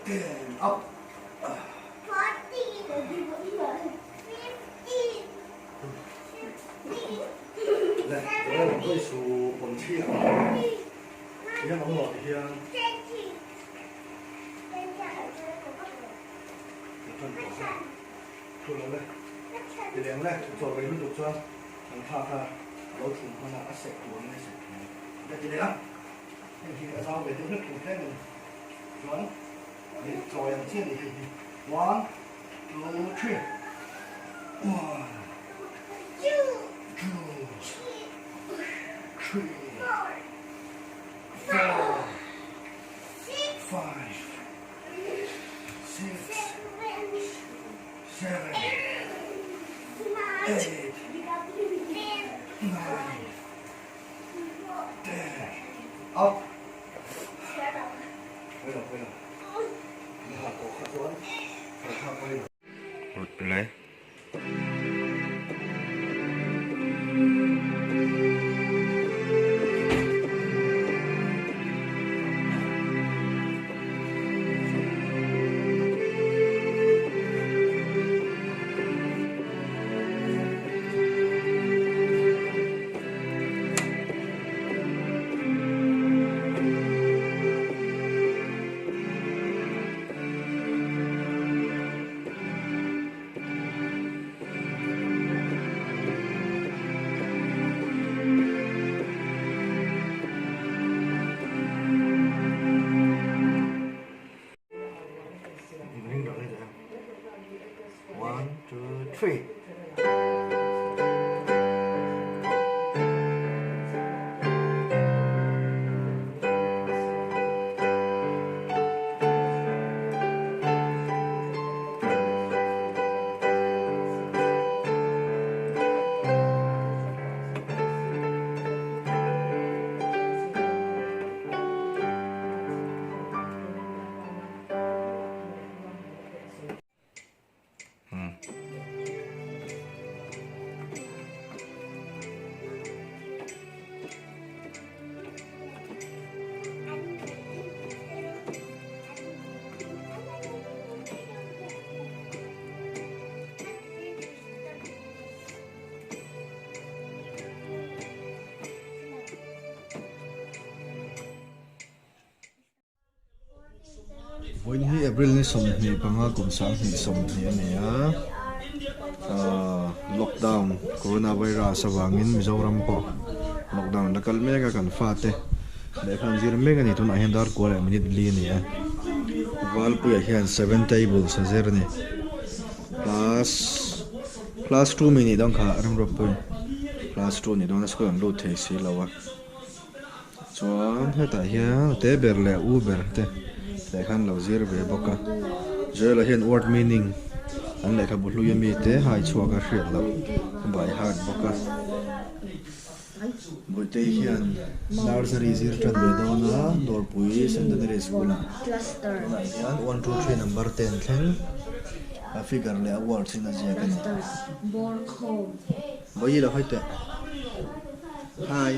10 up. 14, 15, 16. Này, đó là cái số bằng chia. Cái nó ngọt thì thôi lên đây. Thì đếm này, cho cái mình đục cho. Thằng tha lâu thùng hơn là sạch cuốn này sạch. Đây thì đấy á. Thì ở sau về tiếp nước cùng thế mình. Chuẩn. Cho em chia thì 1, 2, 3. 1, 2, 3, 4, 5, 6, 7, 8, 9, 10. Up. Quay đầu. Nó học cổ khắc xuống. Quay đầu. Rụtไปเลย 1, 2, 3. Với những April này sống thì bằng cũng sáng thì sống thì này lockdown coronavirus vangin Mizoram po lockdown la kal mega kan fate le khan zir mega ni tun ahen dar ko le minute li ni wal pu ya hian 7 tables zer ni plus 2 minute dang kha ram ro pu plus 2 ni dong school an lo thei si lawa chuan heta hian te ber le uber te khan lo zir ve boka zela hian word meaning an le kha bulu yami te hai chuaka hriat lo bai han boka boite hian nursery zir tran ve do na Naupang secondary school Cluster. hian 1 2 3 number 10 thleng a figure le words in a jagan Bork home. boi la hoite hi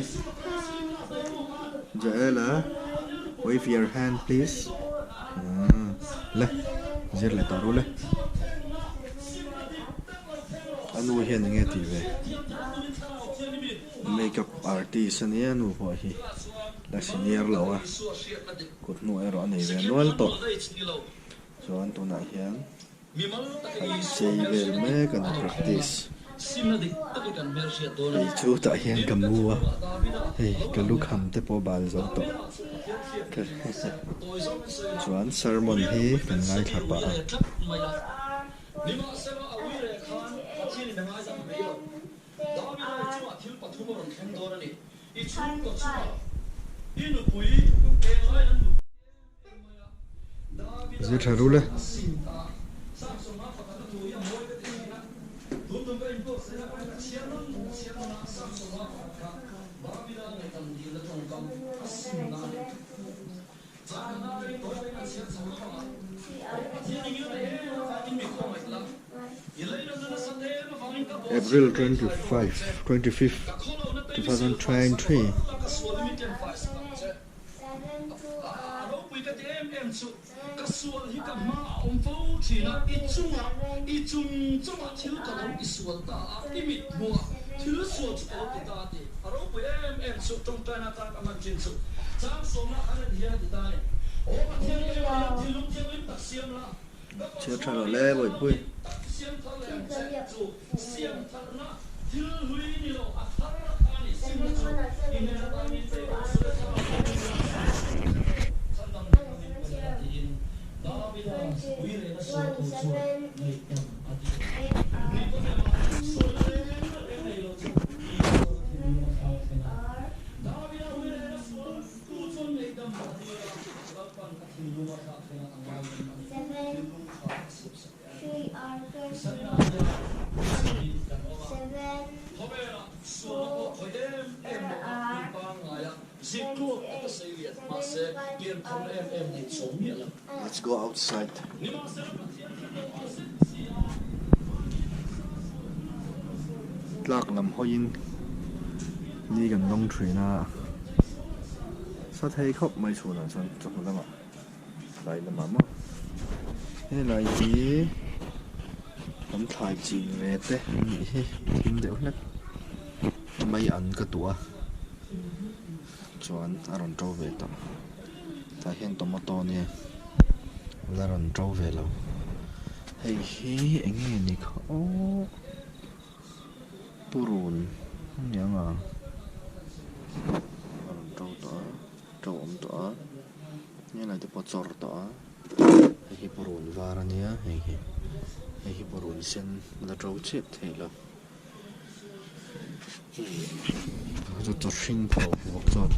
Jaela wave your hand please le zir le taru le anu hian nge ti ve makeup artist ani anu ho hi la senior lawa kut nu ero ani ve nual to so an tu na hian an sei ve me kan practice ei chu ta hian kamua ei kalu kham te po bal zo to chuan sermon hi kan ngai thapa zir tharu le April 25th 2023 em su ka sual hi ka ma om fo thina i chung chunga thil ka lo i sual ta i mit mo thil sual chu ko ti ta ti aro pu em su tong ta na ta ka man chin su chang so na an hi ti ta ni o ma thiang em thil lung thiang im ta siam la chưa trả lời lẽ bởi vui siam tha le chu siam tha na thil hui ni lo a thar a ni sim chu in na ta ni te ko su ta Let's go outside. Lạc làm hoa yên đi gần đông thủy na sao thấy khóc mấy chỗ nào xong chụp được mà lại là mà thế này chỉ tấm thải chỉ về thế tìm được hết mấy ăn cái tua chọn ăn trâu về tao tại hiện tomato nè là ăn trâu về lâu hay hi anh nghe này khó purun nhớ à ăn trâu ống tỏ như này thì bột sọt tỏ hay purun vara nè hay purun sen là trâu chết thế là cho sinh khẩu bột sọt